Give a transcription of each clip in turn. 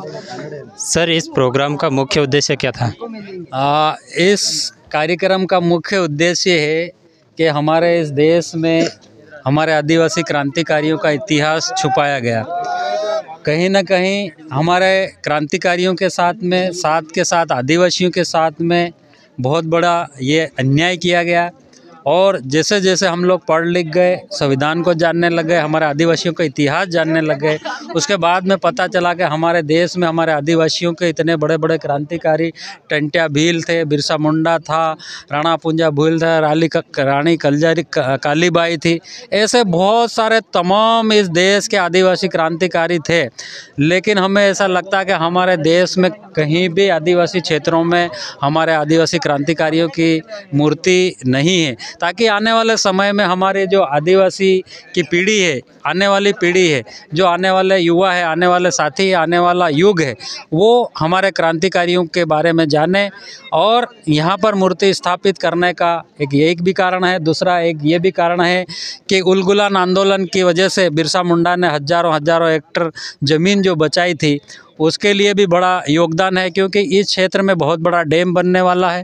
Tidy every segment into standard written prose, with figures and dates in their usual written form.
Sir, इस programme का मुख्य उद्देश्य क्या था? इस कार्यक्रम का मुख्य उद्देश्य है कि हमारे इस देश में हमारे आदिवासी क्रांतिकारियों का इतिहास छुपाया गया। कहीं न कहीं हमारे क्रांतिकारियों के साथ के साथ आदिवासियों के साथ में बहुत बड़ा ये अन्याय किया गया। और जैसे जैसे हम लोग पढ़ लिख गए, संविधान को जानने लग गए, हमारे आदिवासियों का इतिहास जानने लग गए, उसके बाद में पता चला कि हमारे देश में हमारे आदिवासियों के इतने बड़े बड़े क्रांतिकारी टंट्या भील थे, बिरसा मुंडा था, राणा पुंजा भील था, रानी कलजारी कालीबाई थी। ऐसे बहुत सारे तमाम इस देश के आदिवासी क्रांतिकारी थे। लेकिन हमें ऐसा लगता है कि हमारे देश में कहीं भी आदिवासी क्षेत्रों में हमारे आदिवासी क्रांतिकारियों की मूर्ति नहीं है, ताकि आने वाले समय में हमारे जो आदिवासी की पीढ़ी है, आने वाली पीढ़ी है, जो आने वाले युवा है, आने वाले साथी, आने वाला युग है, वो हमारे क्रांतिकारियों के बारे में जाने। और यहाँ पर मूर्ति स्थापित करने का एक भी कारण है। दूसरा एक ये भी कारण है कि उलगुलान आंदोलन की वजह से बिरसा मुंडा ने हजारों हजारों हेक्टर ज़मीन जो बचाई थी, उसके लिए भी बड़ा योगदान है, क्योंकि इस क्षेत्र में बहुत बड़ा डैम बनने वाला है।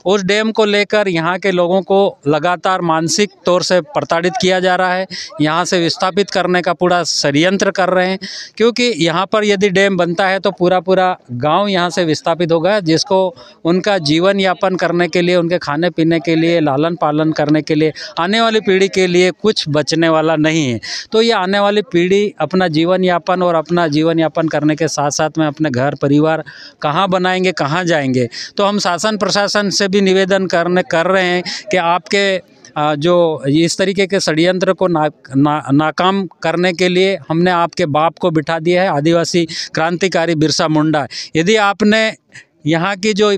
उस डैम को लेकर यहाँ के लोगों को लगातार मानसिक तौर से प्रताड़ित किया जा रहा है, यहाँ से विस्थापित करने का पूरा षड्यंत्र कर रहे हैं। क्योंकि यहाँ पर यदि डैम बनता है तो पूरा पूरा गांव यहाँ से विस्थापित होगा, जिसको उनका जीवन यापन करने के लिए, उनके खाने पीने के लिए, लालन पालन करने के लिए, आने वाली पीढ़ी के लिए कुछ बचने वाला नहीं है। तो ये आने वाली पीढ़ी अपना जीवन यापन करने के साथ साथ में अपने घर परिवार कहाँ बनाएंगे, कहाँ जाएंगे। तो हम शासन प्रशासन से भी निवेदन कर रहे हैं कि आपके जो इस तरीके के षड्यंत्र को नाकाम करने के लिए हमने आपके बाप को बिठा दिया है, आदिवासी क्रांतिकारी बिरसा मुंडा। यदि आपने यहाँ की जो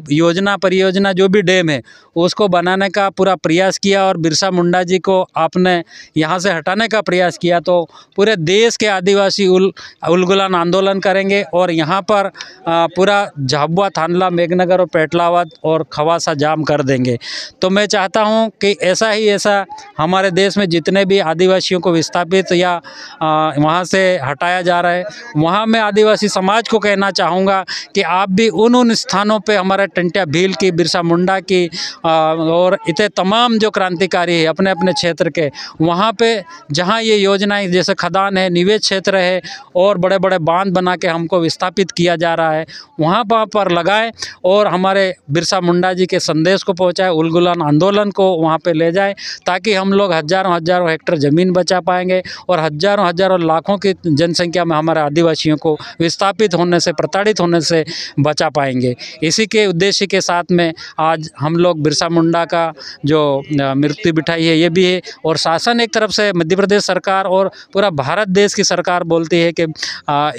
परियोजना जो भी डैम है उसको बनाने का पूरा प्रयास किया और बिरसा मुंडा जी को आपने यहाँ से हटाने का प्रयास किया, तो पूरे देश के आदिवासी उलगुलान आंदोलन करेंगे और यहाँ पर पूरा झाबुआ, थानला, मेघनगर और पेटलावद और खवासा जाम कर देंगे। तो मैं चाहता हूँ कि ऐसा हमारे देश में जितने भी आदिवासियों को विस्थापित या वहाँ से हटाया जा रहा है, वहाँ मैं आदिवासी समाज को कहना चाहूँगा कि आप भी उन स्थानों पे हमारे टंट्या भील की, बिरसा मुंडा की और इतने तमाम जो क्रांतिकारी है अपने अपने क्षेत्र के, वहाँ पे जहाँ ये योजनाएं जैसे खदान है, निवेश क्षेत्र है और बड़े बड़े बांध बना के हमको विस्थापित किया जा रहा है, वहाँ पर लगाए और हमारे बिरसा मुंडा जी के संदेश को पहुँचाए, उलगुलान आंदोलन को वहाँ पे ले जाए, ताकि हम लोग हजारों हजारों हेक्टर ज़मीन बचा पाएंगे और हजारों हजारों लाखों की जनसंख्या में हमारे आदिवासियों को विस्थापित होने से, प्रताड़ित होने से बचा पाएंगे। इसी के उद्देश्य के साथ में आज हम लोग बिरसा मुंडा का जो मृत्यु बिठाई है ये भी है। और शासन एक तरफ से मध्य प्रदेश सरकार और पूरा भारत देश की सरकार बोलती है कि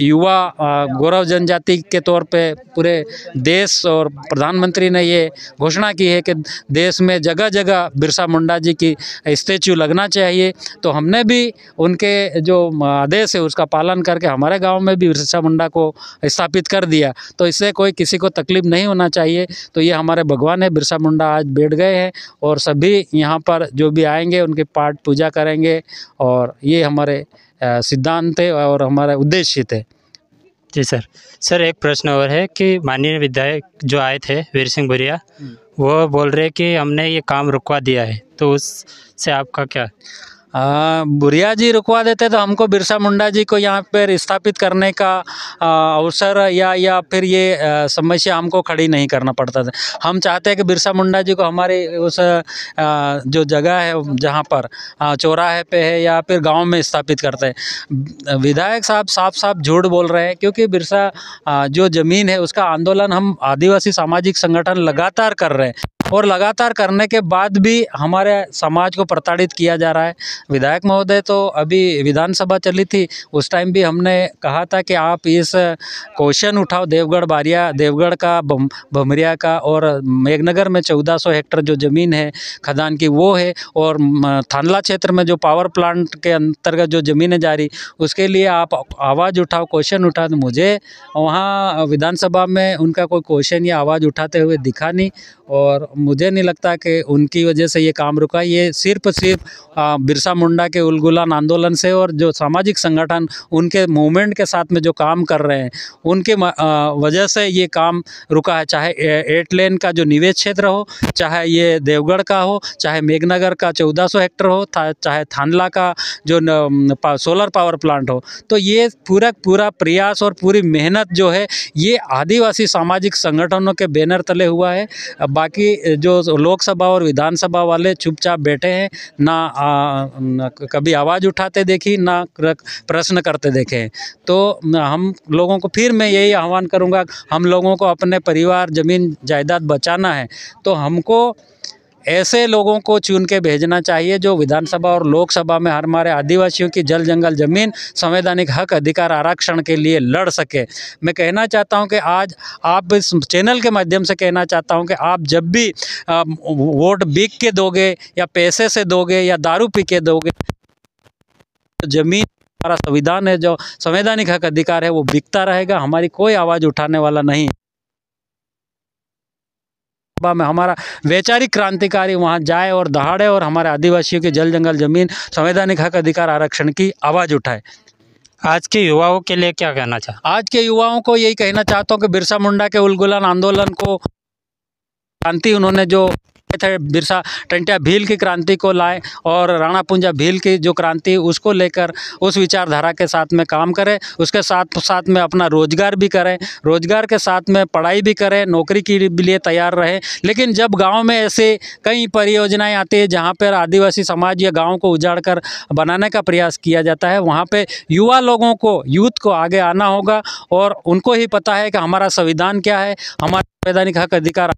युवा गौरव जनजाति के तौर पे पूरे देश, और प्रधानमंत्री ने ये घोषणा की है कि देश में जगह जगह बिरसा मुंडा जी की स्टैचू लगना चाहिए। तो हमने भी उनके जो आदेश है उसका पालन करके हमारे गाँव में भी बिरसा मुंडा को स्थापित कर दिया। तो इससे कोई किसी को तकलीफ नहीं होना चाहिए। तो ये हमारे भगवान है, बिरसा मुंडा आज बैठ गए हैं और सभी यहाँ पर जो भी आएंगे उनके पाठ पूजा करेंगे, और ये हमारे सिद्धांत थे और हमारे उद्देश्य थे। जी सर, एक प्रश्न और है कि माननीय विधायक जो आए थे वीर सिंह भूरिया, वो बोल रहे कि हमने ये काम रुकवा दिया है, तो उससे आपका क्या? भूरिया जी रुकवा देते तो हमको बिरसा मुंडा जी को यहाँ पर स्थापित करने का अवसर या फिर ये समस्या हमको खड़ी नहीं करना पड़ता था। हम चाहते हैं कि बिरसा मुंडा जी को हमारे उस जो जगह है जहाँ पर चौराहे पे है या फिर गांव में स्थापित करते हैं। विधायक साहब साफ झूठ बोल रहे हैं, क्योंकि बिरसा जो ज़मीन है उसका आंदोलन हम आदिवासी सामाजिक संगठन लगातार कर रहे हैं, और लगातार करने के बाद भी हमारे समाज को प्रताड़ित किया जा रहा है। विधायक महोदय तो अभी विधानसभा चली थी, उस टाइम भी हमने कहा था कि आप इस क्वेश्चन उठाओ, देवगढ़ का, भमरिया का और मेघनगर में 1400 हेक्टर जो ज़मीन है खदान की वो है, और थानला क्षेत्र में जो पावर प्लांट के अंतर्गत जो ज़मीनें जा रही उसके लिए आप आवाज़ उठाओ, क्वेश्चन उठाओ। तो मुझे वहाँ विधानसभा में उनका कोई क्वेश्चन या आवाज़ उठाते हुए दिखा नहीं, और मुझे नहीं लगता कि उनकी वजह से ये काम रुका। ये सिर्फ बिरसा मुंडा के उलगुलान आंदोलन से और जो सामाजिक संगठन उनके मूवमेंट के साथ में जो काम कर रहे हैं उनके वजह से ये काम रुका है। चाहे 8 लेन का जो निवेश क्षेत्र हो, चाहे ये देवगढ़ का हो, चाहे मेघनगर का 1400 हेक्टेयर हो, चाहे थानला का जो सोलर पावर प्लांट हो, तो ये पूरा प्रयास और पूरी मेहनत जो है ये आदिवासी सामाजिक संगठनों के बैनर तले हुआ है। बाकी जो लोकसभा और विधानसभा वाले चुपचाप बैठे हैं, ना कभी आवाज़ उठाते देखी, ना प्रश्न करते देखे। तो हम लोगों को फिर मैं यही आह्वान करूंगा, हम लोगों को अपने परिवार ज़मीन जायदाद बचाना है तो हमको ऐसे लोगों को चुन के भेजना चाहिए जो विधानसभा और लोकसभा में हमारे आदिवासियों की जल जंगल ज़मीन संवैधानिक हक अधिकार आरक्षण के लिए लड़ सके। मैं कहना चाहता हूं कि आज आप इस चैनल के माध्यम से कहना चाहता हूं कि आप जब भी वोट बिक के दोगे या पैसे से दोगे या दारू पी के दोगे, तो ज़मीन हमारा संविधान है, जो संवैधानिक हक अधिकार है वो बिकता रहेगा, हमारी कोई आवाज़ उठाने वाला नहीं। में हमारा वैचारिक क्रांतिकारी वहां जाए और दहाड़े और हमारे आदिवासियों की जल जंगल ज़मीन संवैधानिक हक अधिकार आरक्षण की आवाज़ उठाए। आज के युवाओं के लिए क्या कहना चाहते? आज के युवाओं को यही कहना चाहता हूँ कि बिरसा मुंडा के उलगुलान आंदोलन को क्रांति उन्होंने जो थे, बिरसा टंटिया भील की क्रांति को लाए और राणा पुंजा भील की जो क्रांति उसको लेकर उस विचारधारा के साथ में काम करें, उसके साथ साथ में अपना रोजगार भी करें, रोजगार के साथ में पढ़ाई भी करें, नौकरी के लिए तैयार रहें। लेकिन जब गांव में ऐसे कई परियोजनाएं आती है जहां पर आदिवासी समाज या गांव को उजाड़ कर बनाने का प्रयास किया जाता है, वहाँ पर युवा लोगों को, यूथ को आगे आना होगा और उनको ही पता है कि हमारा संविधान क्या है, हमारा संवैधानिक हक अधिकार